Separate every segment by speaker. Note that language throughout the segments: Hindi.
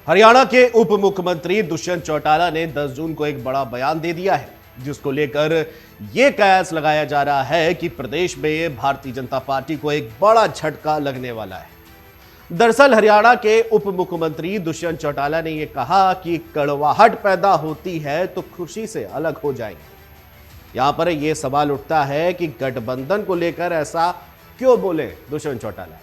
Speaker 1: हरियाणा के उप मुख्यमंत्री दुष्यंत चौटाला ने 10 जून को एक बड़ा बयान दे दिया है, जिसको लेकर यह कयास लगाया जा रहा है कि प्रदेश में भारतीय जनता पार्टी को एक बड़ा झटका लगने वाला है। दरअसल हरियाणा के उप मुख्यमंत्री दुष्यंत चौटाला ने यह कहा कि कड़वाहट पैदा होती है तो खुशी से अलग हो जाएंगे। यहां पर यह सवाल उठता है कि गठबंधन को लेकर ऐसा क्यों बोले दुष्यंत चौटाला।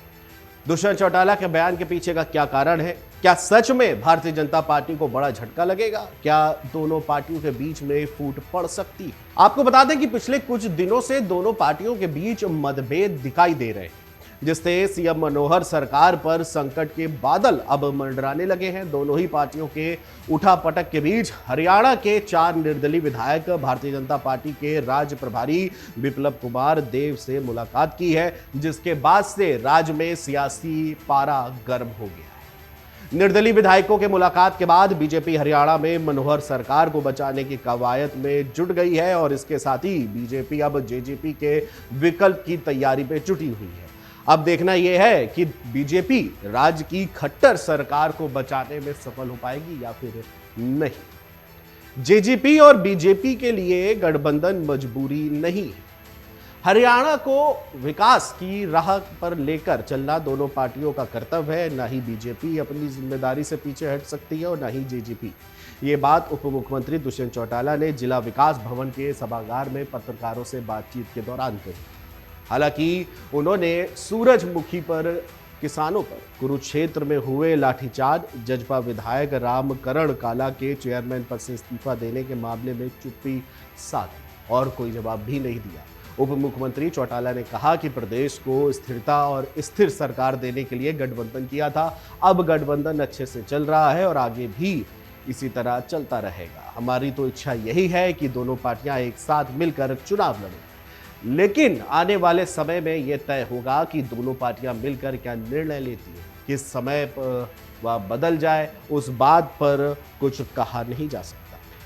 Speaker 1: दुष्यंत चौटाला के बयान के पीछे का क्या कारण है? क्या सच में भारतीय जनता पार्टी को बड़ा झटका लगेगा? क्या दोनों पार्टियों के बीच में फूट पड़ सकती है? आपको बता दें कि पिछले कुछ दिनों से दोनों पार्टियों के बीच मतभेद दिखाई दे रहे हैं, जिससे सीएम मनोहर सरकार पर संकट के बादल अब मंडराने लगे हैं। दोनों ही पार्टियों के उठापटक के बीच हरियाणा के 4 निर्दलीय विधायक भारतीय जनता पार्टी के राज्य प्रभारी विप्लव कुमार देव से मुलाकात की है, जिसके बाद से राज्य में सियासी पारा गर्म हो गया है। निर्दलीय विधायकों के मुलाकात के बाद बीजेपी हरियाणा में मनोहर सरकार को बचाने की कवायद में जुट गई है और इसके साथ ही बीजेपी अब जेजेपी के विकल्प की तैयारी पे जुटी हुई है। अब देखना यह है कि बीजेपी राज्य की खट्टर सरकार को बचाने में सफल हो पाएगी या फिर नहीं। जेजेपी और बीजेपी के लिए गठबंधन मजबूरी नहीं है। हरियाणा को विकास की राह पर लेकर चलना दोनों पार्टियों का कर्तव्य है। ना ही बीजेपी अपनी जिम्मेदारी से पीछे हट सकती है और ना ही जेजेपी। ये बात उप मुख्यमंत्री दुष्यंत चौटाला ने जिला विकास भवन के सभागार में पत्रकारों से बातचीत के दौरान कही। हालांकि उन्होंने सूरजमुखी पर किसानों पर कुरुक्षेत्र में हुए लाठीचार्ज, जजपा विधायक रामकरण काला के चेयरमैन पद से इस्तीफा देने के मामले में चुप्पी साधी और कोई जवाब भी नहीं दिया। उप मुख्यमंत्री चौटाला ने कहा कि प्रदेश को स्थिरता और स्थिर सरकार देने के लिए गठबंधन किया था। अब गठबंधन अच्छे से चल रहा है और आगे भी इसी तरह चलता रहेगा। हमारी तो इच्छा यही है कि दोनों पार्टियां एक साथ मिलकर चुनाव लड़ें, लेकिन आने वाले समय में यह तय होगा कि दोनों पार्टियां मिलकर क्या निर्णय लेती हैं। किस समय पर वह बदल जाए, उस बात पर कुछ कहा नहीं जा सकता।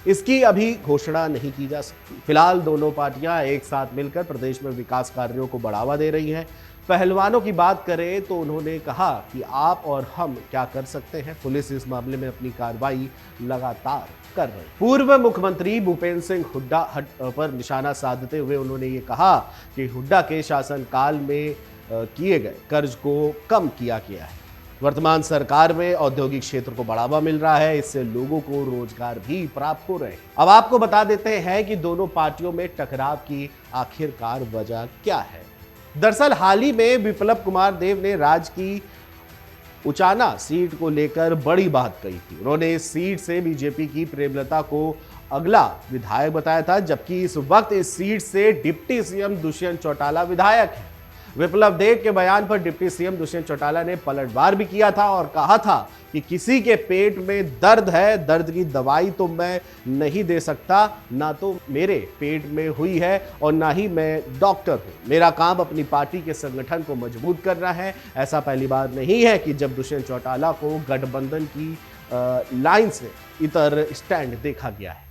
Speaker 1: इसकी अभी घोषणा नहीं की जा सकती। फिलहाल दोनों पार्टियां एक साथ मिलकर प्रदेश में विकास कार्यों को बढ़ावा दे रही हैं। पहलवानों की बात करें तो उन्होंने कहा कि आप और हम क्या कर सकते हैं। पुलिस इस मामले में अपनी कार्रवाई लगातार कर रही है। पूर्व मुख्यमंत्री भूपेंद्र सिंह हुड्डा पर निशाना साधते हुए उन्होंने ये कहा कि हुड्डा के शासनकाल में किए गए कर्ज को कम किया गया है। वर्तमान सरकार में औद्योगिक क्षेत्र को बढ़ावा मिल रहा है, इससे लोगों को रोजगार भी प्राप्त हो रहे हैं। अब आपको बता देते हैं कि दोनों पार्टियों में टकराव की आखिरकार वजह क्या है। दरअसल हाल ही में विप्लव कुमार देव ने राज्य की उचाना सीट को लेकर बड़ी बात कही थी। उन्होंने इस सीट से बीजेपी की प्रेमलता को अगला विधायक बताया था, जबकि इस वक्त इस सीट से डिप्टी सीएम दुष्यंत चौटाला विधायक है। विप्लव देव के बयान पर डिप्टी सीएम दुष्यंत चौटाला ने पलटवार भी किया था और कहा था कि किसी के पेट में दर्द है, दर्द की दवाई तो मैं नहीं दे सकता, ना तो मेरे पेट में हुई है और ना ही मैं डॉक्टर हूं। मेरा काम अपनी पार्टी के संगठन को मजबूत करना है। ऐसा पहली बार नहीं है कि जब दुष्यंत चौटाला को गठबंधन की लाइन से इतर स्टैंड देखा गया है।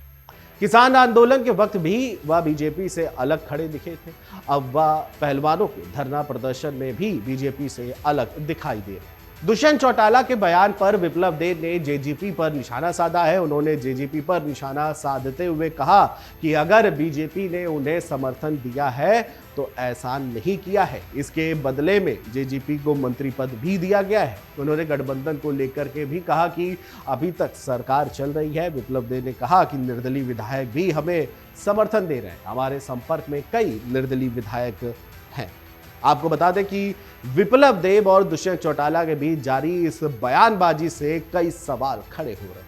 Speaker 1: किसान आंदोलन के वक्त भी वह बीजेपी से अलग खड़े दिखे थे। अब वह पहलवानों के धरना प्रदर्शन में भी बीजेपी से अलग दिखाई दे रहे। दुष्यंत चौटाला के बयान पर विप्लव देव ने जेजेपी पर निशाना साधा है। उन्होंने जेजेपी पर निशाना साधते हुए कहा कि अगर बीजेपी ने उन्हें समर्थन दिया है तो एहसान नहीं किया है, इसके बदले में जेजेपी को मंत्री पद भी दिया गया है। उन्होंने गठबंधन को लेकर के भी कहा कि अभी तक सरकार चल रही है। विप्लव देव ने कहा कि निर्दलीय विधायक भी हमें समर्थन दे रहे हैं। हमारे संपर्क में कई निर्दलीय विधायक हैं। आपको बता दें कि विप्लव देव और दुष्यंत चौटाला के बीच जारी इस बयानबाजी से कई सवाल खड़े हो रहे हैं।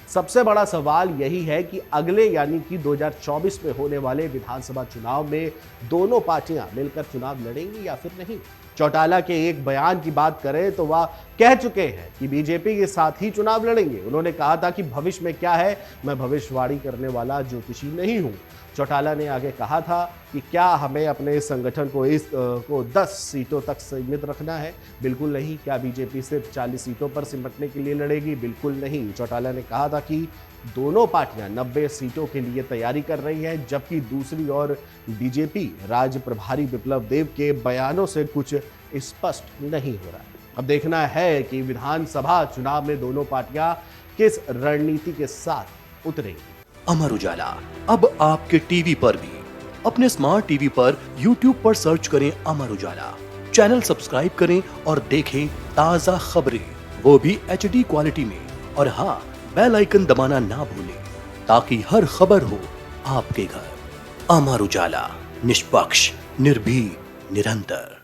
Speaker 1: सबसे बड़ा सवाल यही है कि अगले यानी कि 2024 में होने वाले विधानसभा चुनाव में दोनों पार्टियां मिलकर चुनाव लड़ेंगी या फिर नहीं। चौटाला के एक बयान की बात करें तो वह कह चुके हैं कि बीजेपी के साथ ही चुनाव लड़ेंगे। उन्होंने कहा था कि भविष्य में क्या है, मैं भविष्यवाणी करने वाला ज्योतिषी नहीं हूं। चौटाला ने आगे कहा था कि क्या हमें अपने संगठन को 10 सीटों तक सीमित रखना है? बिल्कुल नहीं। क्या बीजेपी सिर्फ 40 सीटों पर सिमटने के लिए लड़ेगी? बिल्कुल नहीं। चौटाला ने कहा था कि दोनों पार्टियां 90 सीटों के लिए तैयारी कर रही हैं, जबकि दूसरी ओर बीजेपी राज्य प्रभारी विप्लव देव के बयानों से कुछ स्पष्ट नहीं हो रहा है। अब देखना है कि विधानसभा चुनाव में दोनों पार्टियां किस रणनीति के साथ उतरेंगी।
Speaker 2: अमर उजाला अब आपके टीवी पर भी। अपने स्मार्ट टीवी पर यूट्यूब पर सर्च करें अमर उजाला, चैनल सब्सक्राइब करें और देखें ताजा खबरें, वो भी HD क्वालिटी में। और हाँ, बेल आइकन दबाना ना भूलें ताकि हर खबर हो आपके घर। अमर उजाला, निष्पक्ष, निर्भीक, निरंतर।